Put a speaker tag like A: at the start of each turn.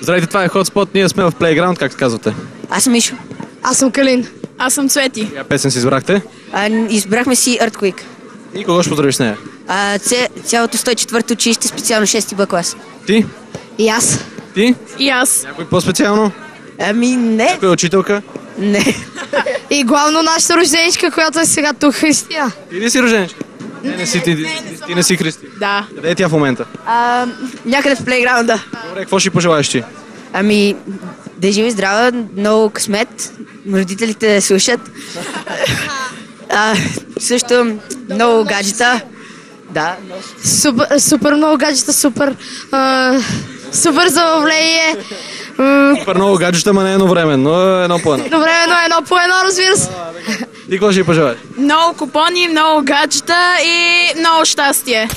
A: Здравейте, това е Hotspot, ние сме в Playground, как се казвате?
B: Аз съм Мишо.
C: Аз съм Калин.
D: Аз съм Цвети.
A: Коя песен си избрахте?
B: Избрахме си Earthquake.
A: И кого ще поздравиш с нея?
B: Цялото 104-то училище, специално 6-ти Б клас.
A: Ти?
C: И аз.
A: Ти?
D: И аз.
A: Някой по-специално?
B: Не.
A: Някой учителка?
B: Не.
C: И главно нашата рожденичка, която е сега тук, Христия.
A: Ти ли си рожденичка? Не си ти не си Христи.
D: Да.
A: Къде е тя в момента?
B: Някъде в плейграунда.
A: Добре, какво ще пожелаеш ти?
B: Да е жива и здрава, много късмет, родителите слушат. Също много гаджета. Да.
C: Супер много гаджета, супер забавление.
A: Супер много гаджета, ма не едновременно, едно по едно.
C: Добре, едно по едно, разбира се.
A: Ти какво ще пожелаеш?
D: Много купони, много гаджета и много щастие.